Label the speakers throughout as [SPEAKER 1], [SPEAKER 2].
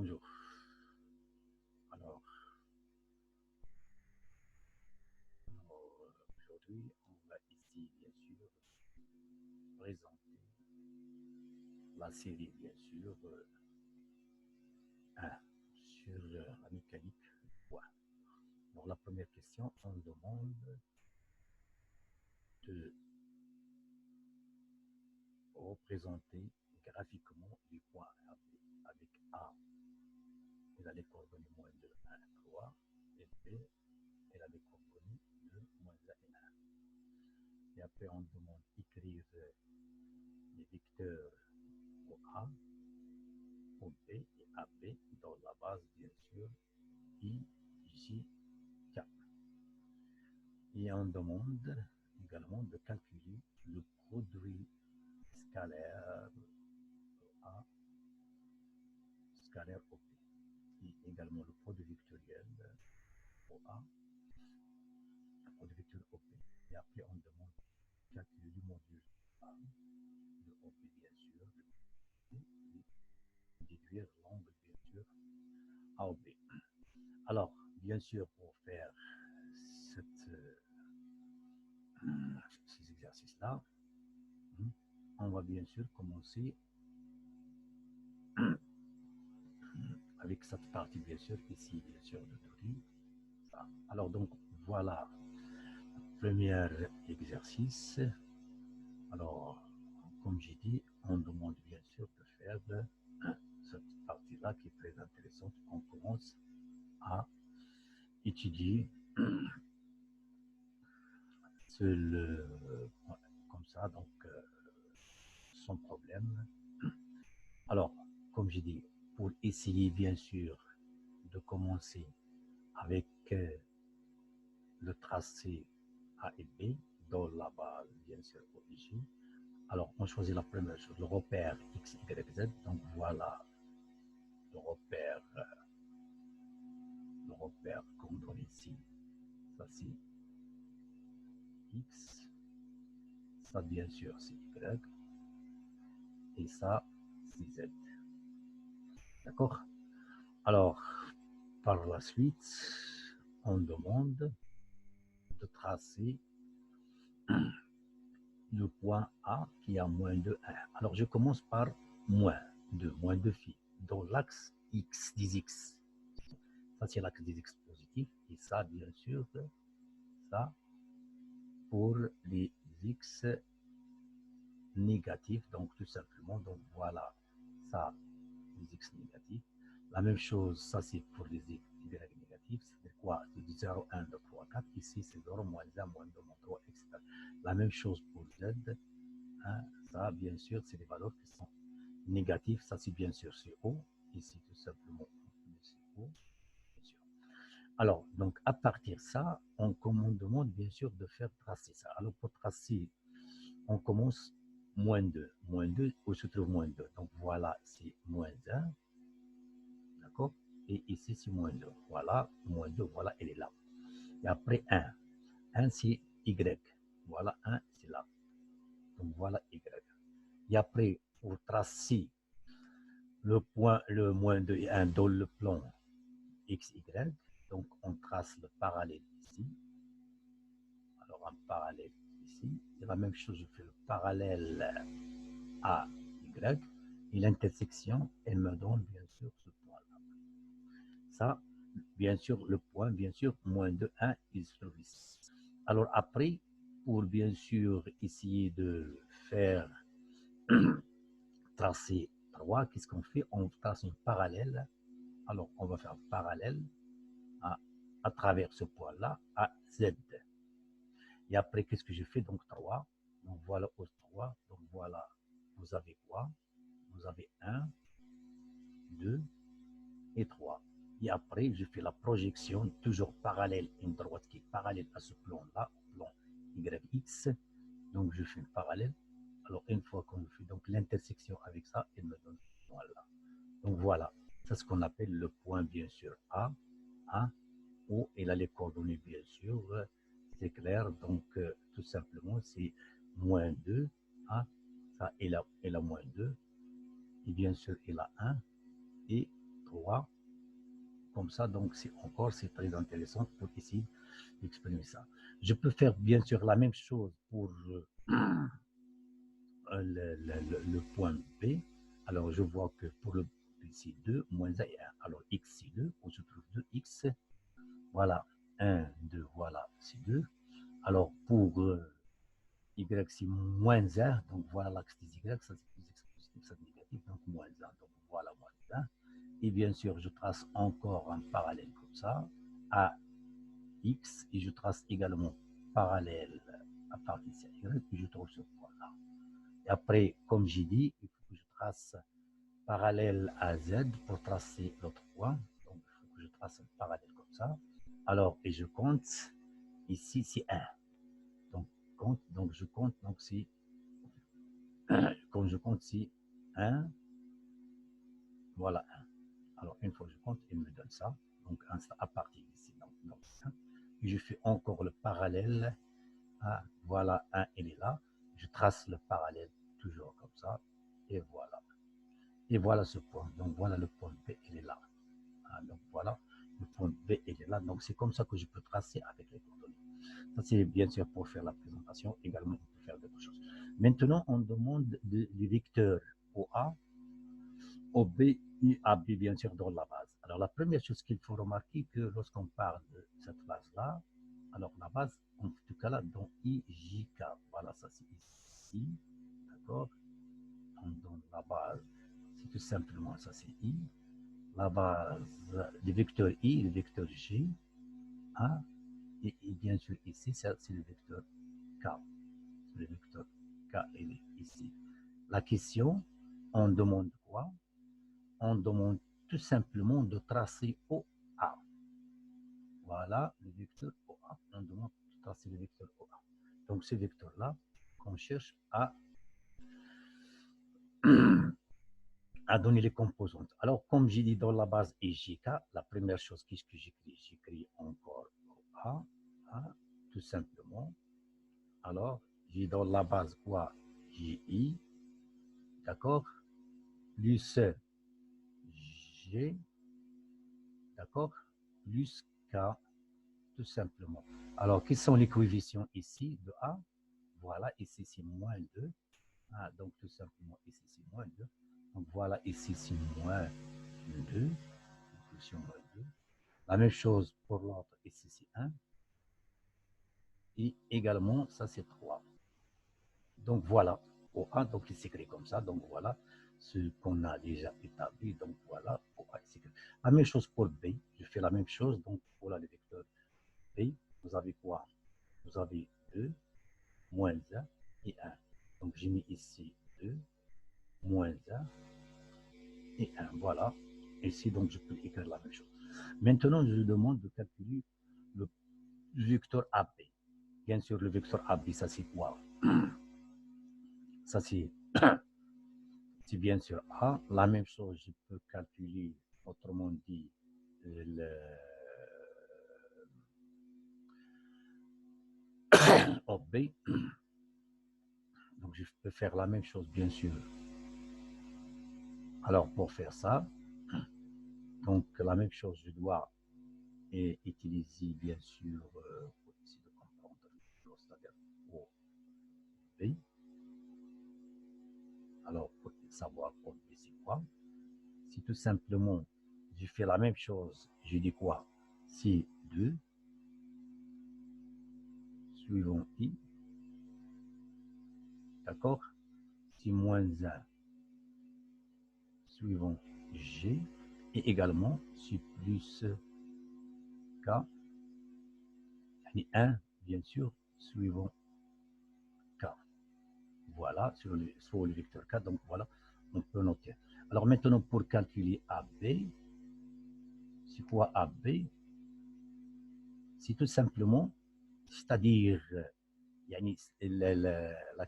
[SPEAKER 1] Bonjour. Alors, aujourd'hui, on va ici, bien sûr, présenter la série, bien sûr, 1 sur la mécanique du poids. Donc, la première question, on demande de représenter graphiquement les points avec A, elle a les coordonnées moins 2, 1, 3, et B, elle a les coordonnées de moins 1 et 1. Et après, on demande d'écrire les vecteurs au A, au B et AB dans la base, bien sûr, I, J, K. Et on demande également de calculer le produit scalaire A, scalaire OP, et également le produit vectoriel OA, le produit vectoriel OP. Et après, on demande de calculer le module A, le OP, bien sûr, et déduire l'angle, bien sûr, AOB. Alors, bien sûr, pour faire cette, ces exercices-là, on va bien sûr commencer avec cette partie, bien sûr, ici, bien sûr, de théorie. Alors, donc, voilà le premier exercice. Alors, comme j'ai dit, on demande bien sûr de faire cette partie-là qui est très intéressante. On commence à étudier comme ça, donc, sans problème. Alors, comme j'ai dit, pour essayer, bien sûr, de commencer avec le tracé A et B dans la base, bien sûr, origine. Alors, on choisit la première chose, le repère X, Y, Z. Donc, voilà le repère qu'on donne ici. Ça, c'est X. Ça, bien sûr, c'est Y. Et ça, c'est Z. D'accord? Alors, par la suite, on demande de tracer le point A qui a moins de 1. Alors, je commence par moins 2 phi, dans l'axe X, des X. Ça, c'est l'axe des X positifs. Et ça, bien sûr, ça, pour les X négatifs. Donc, tout simplement, donc voilà, ça, les X négatifs. La même chose, ça, c'est pour les Y négatifs. C'est quoi? C'est 0, 1, 2, 3, 4. Ici, c'est 0, moins 1, moins 2, moins 3, etc. La même chose pour Z. Hein, ça, bien sûr, c'est des valeurs qui sont négatives. Ça, c'est bien sûr c'est O. Ici, tout simplement, c'est O. Bien sûr. Alors, donc, à partir de ça, on demande bien sûr de faire tracer ça. Alors, pour tracer, on commence moins 2. Moins 2, où se trouve moins 2? Donc, voilà, c'est moins 1. D'accord? Et ici, c'est moins 2. Voilà, moins 2, voilà, elle est là. Et après, 1. 1, c'est Y. Voilà, 1, c'est là. Donc, voilà Y. Et après, pour tracer le point, le moins 2 et 1 dans le plan XY, donc on trace le parallèle ici. Alors, un parallèle ici. C'est la même chose, je fais le parallèle à Y. Et l'intersection, elle me donne bien sûr ce point-là. Ça, bien sûr, le point, bien sûr, moins 2, 1, il se trouve ici. Alors après, pour bien sûr essayer de faire tracer 3, qu'est-ce qu'on fait? On trace une parallèle. Alors, on va faire un parallèle à travers ce point-là à Z. Et après, qu'est-ce que je fais? Donc 3. Donc voilà au 3. Donc voilà, vous avez quoi? Vous avez 1, 2 et 3. Et après, je fais la projection, toujours parallèle, une droite qui est parallèle à ce plan-là, plan YX. Donc je fais une parallèle. Alors une fois qu'on fait donc l'intersection avec ça, elle me donne ce point-là. Donc voilà, c'est ce qu'on appelle le point bien sûr A, O, et là les coordonnées bien sûr, c'est clair, donc tout simplement c'est moins 2, A, ça et la moins 2, et bien sûr il a 1 et 3, comme ça. Donc, c'est très intéressant pour essayer d'exprimer ça. Je peux faire bien sûr la même chose pour le point B. Alors, je vois que pour le ici 2, moins 1 et 1. Alors, x c'est 2, on se trouve 2x. Voilà, 1, 2, voilà, c'est 2. Alors, pour y c'est moins 1, donc voilà l'axe des y, ça c'est plus x positif, ça c'est négatif, donc moins 1, donc voilà moins 1. Et bien sûr, je trace encore un parallèle comme ça, à x, et je trace également parallèle à partir de y, et je trouve ce point-là. Et après, comme j'ai dit, il faut que je trace parallèle à z pour tracer l'autre point. Donc, il faut que je trace un parallèle comme ça. Alors, et je compte, ici, c'est 1. Donc, je compte, donc c'est, quand je compte, c'est 1, voilà 1. Alors, une fois que je compte, il me donne ça. Donc, à partir d'ici, donc 1. Et je fais encore le parallèle à, voilà 1, il est là. Je trace le parallèle toujours comme ça. Et voilà. Et voilà ce point. Donc, voilà le point B, il est là. Donc, voilà, le point B, il est là. Donc, c'est comme ça que je peux tracer avec les coordonnées. Ça, c'est bien sûr pour faire la présentation. Également, on peut faire d'autres choses. Maintenant, on demande les vecteurs OA, OB et AB, bien sûr, dans la base. Alors, la première chose qu'il faut remarquer, que lorsqu'on parle de cette base-là, alors la base, en tout cas là, dans IJK, voilà, ça c'est ici, d'accord? On donne la base, c'est tout simplement ça, c'est I. La base, le vecteur I, le vecteur J, hein, et bien sûr ici, c'est le vecteur K. Le vecteur K, il est ici. La question, on demande quoi? On demande tout simplement de tracer OA. Voilà le vecteur OA. On demande de tracer le vecteur OA. Donc ce vecteur-là, qu'on cherche à donner les composantes. Alors, comme j'ai dit dans la base EJK, la première chose que j'écris encore OA, tout simplement. Alors, j'ai dans la base quoi? JI, d'accord? Plus G, d'accord? Plus K, tout simplement. Alors, quels sont les coefficients ici de A? Voilà, ici c'est moins 2. Donc, tout simplement, ici c'est moins 2. Donc, voilà, ici c'est moins 2. Moins 2. La même chose pour l'autre, ici c'est 1. Et également, ça c'est 3. Donc, voilà. OA, donc il s'écrit comme ça. Donc, voilà ce qu'on a déjà établi. Donc, voilà. OA, la même chose pour B. Je fais la même chose. Donc, voilà le vecteur B. Vous avez quoi? Vous avez 2, moins 1 et 1. Donc, j'ai mis ici 2, moins 1 et 1. Voilà. Ici, donc, je peux écrire la même chose. Maintenant, je demande de calculer le vecteur AB. Bien sûr, le vecteur AB, ça c'est quoi? Ça c'est bien sûr A. La même chose, je peux calculer, autrement dit, le OB. Donc, je peux faire la même chose, bien sûr. Alors, pour faire ça, donc la même chose, je dois utiliser, bien sûr, pour essayer de comprendre, c'est-à-dire OB. Alors, pour savoir OB, c'est quoi? Si tout simplement, je fais la même chose, je dis quoi? C'est 2, suivant I, d'accord? C'est moins 1, suivant G, et également, c'est plus K, et 1, bien sûr, suivant K. Voilà, sur le vecteur K, donc voilà, on peut noter. Alors maintenant, pour calculer AB, c'est quoi AB? C'est tout simplement, c'est-à-dire, la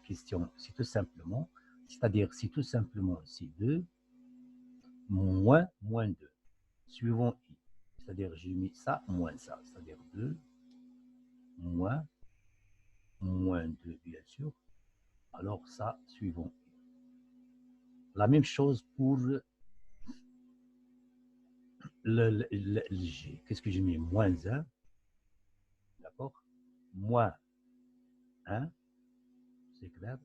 [SPEAKER 1] question, c'est tout simplement, c'est-à-dire, c'est tout simplement, c'est 2 moins 2, suivant I. C'est-à-dire, j'ai mis ça, moins ça. C'est-à-dire 2 moins 2, bien sûr. Alors, ça, suivant I. La même chose pour le G. Qu'est-ce que j'ai mis? Moins 1, d'accord? Moins 1, c'est clair.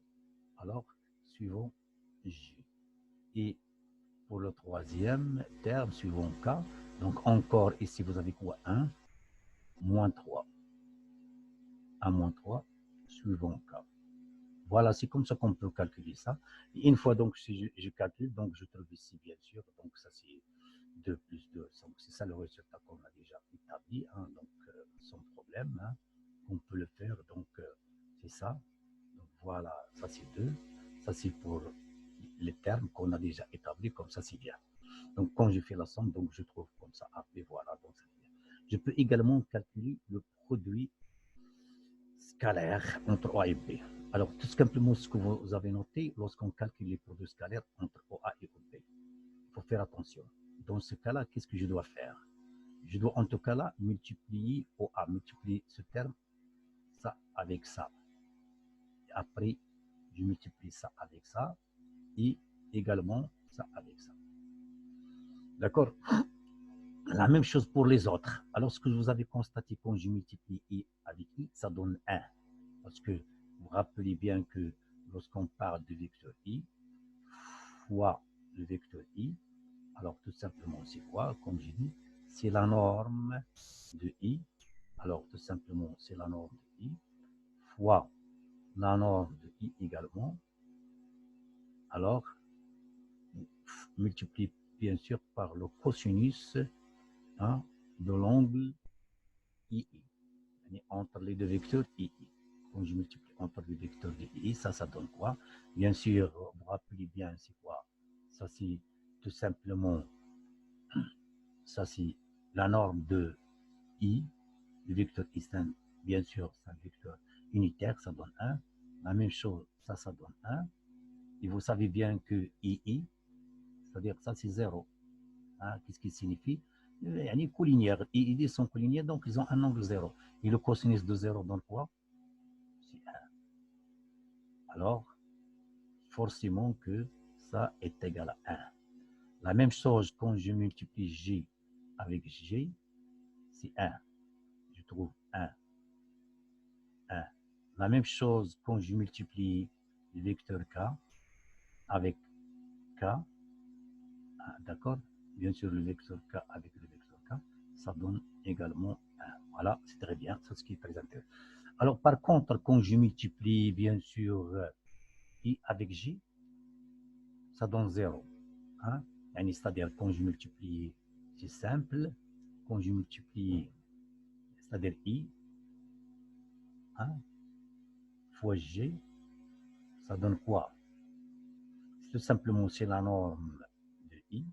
[SPEAKER 1] Alors, suivant J. Et pour le troisième terme, suivant K, donc encore ici, vous avez quoi? 1, moins 3. 1 moins 3, suivant K. Voilà, c'est comme ça qu'on peut calculer ça. Et une fois, donc, si je calcule, donc je trouve ici, bien sûr, donc ça c'est 2 plus 2, donc c'est ça le résultat qu'on a déjà établi, hein, donc sans problème, hein, on peut le faire, donc c'est ça. Donc voilà, ça c'est 2, ça c'est pour les termes qu'on a déjà établis, comme ça c'est bien. Donc quand je fais la somme, donc je trouve comme ça, après voilà, donc c'est bien. Je peux également calculer le produit scalaire entre A et B. Alors, tout simplement, ce que vous avez noté, lorsqu'on calcule les produits scalaires entre OA et OB, il faut faire attention. Dans ce cas-là, qu'est-ce que je dois faire? Je dois en tout cas là multiplier OA, multiplier ce terme, ça avec ça. Et après, je multiplie ça avec ça et également ça avec ça. D'accord? La même chose pour les autres. Alors, ce que vous avez constaté quand je multiplie I avec I, ça donne 1. Parce que vous vous rappelez bien que lorsqu'on parle de vecteur I fois le vecteur I, alors tout simplement c'est quoi? Comme j'ai dit, c'est la norme de I. Alors tout simplement c'est la norme de I fois la norme de I également. Alors multiplie bien sûr par le cosinus, hein, de l'angle II. Entre les deux vecteurs II. Quand je multiplie entre les vecteurs de I, ça donne quoi? Bien sûr, vous vous rappelez bien, c'est quoi? Ça, c'est tout simplement, ça, c'est la norme de I. Le vecteur I, bien sûr, c'est un vecteur unitaire, ça donne 1. La même chose, ça donne 1. Et vous savez bien que II, c'est-à-dire ça, c'est 0. Hein? Qu'est-ce qui signifie? Yani collinière. I sont collinières, donc ils ont un angle 0. Et le cosinus de 0 donne quoi? C'est 1. Alors, forcément que ça est égal à 1. La même chose quand je multiplie J avec J, c'est 1. Je trouve 1. 1. La même chose quand je multiplie le vecteur K avec K, d'accord? Bien sûr, le vecteur K avec le vecteur K, ça donne également 1. Voilà, c'est très bien, c'est ce qui est très intéressant. Alors, par contre, quand je multiplie, bien sûr, I avec J, ça donne 0. Hein? C'est-à-dire, quand je multiplie, c'est simple. Quand je multiplie, c'est-à-dire I, hein, fois G, ça donne quoi? Tout simplement, c'est la norme de I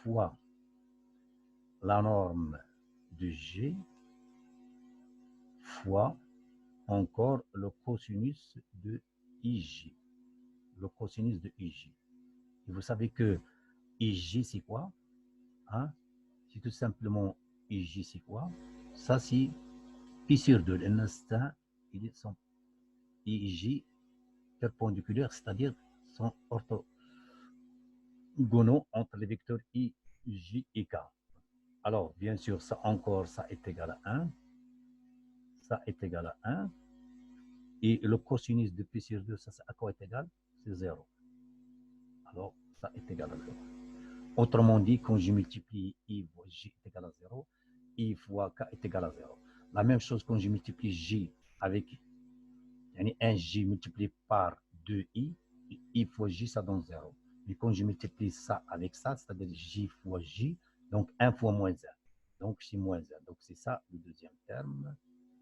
[SPEAKER 1] fois la norme de G fois encore le cosinus de IJ. Le cosinus de IJ. Et vous savez que IJ, c'est quoi? Hein? C'est tout simplement IJ, c'est quoi? Ça, c'est pi sur 2. L'instant, ils sont IJ perpendiculaires, c'est-à-dire sont orthogonaux entre les vecteurs I, J et K. Alors, bien sûr, ça encore, ça est égal à 1. Ça est égal à 1. Et le cosinus de pi sur 2, ça à quoi est égal? C'est 0. Alors, ça est égal à 0. Autrement dit, quand je multiplie I fois J est égal à 0, I fois K est égal à 0. La même chose quand je multiplie J avec 1J multiplié par 2I, I fois J, ça donne 0. Mais quand je multiplie ça avec ça, c'est-à-dire J fois J, donc 1 fois moins 1. Donc c'est moins 1. Donc c'est ça le deuxième terme.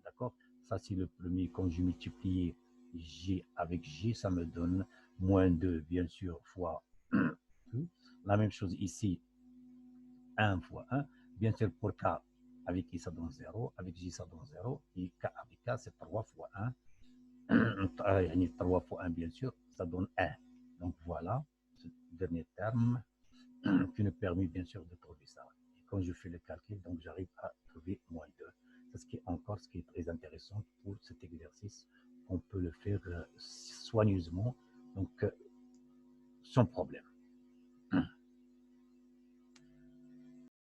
[SPEAKER 1] D'accord? Ça c'est le premier. Quand je multiplie J avec J, ça me donne moins 2, bien sûr, fois 2. La même chose ici, 1 fois 1. Bien sûr, pour K, avec I, ça donne 0. Avec J, ça donne 0. Et K avec K, c'est 3 fois 1. 3 fois 1, bien sûr, ça donne 1. Donc voilà, ce dernier terme qui nous permet bien sûr de trouver ça. Et quand je fais le calcul, donc j'arrive à trouver moins 2. C'est ce qui est encore ce qui est très intéressant pour cet exercice. On peut le faire soigneusement, donc sans problème.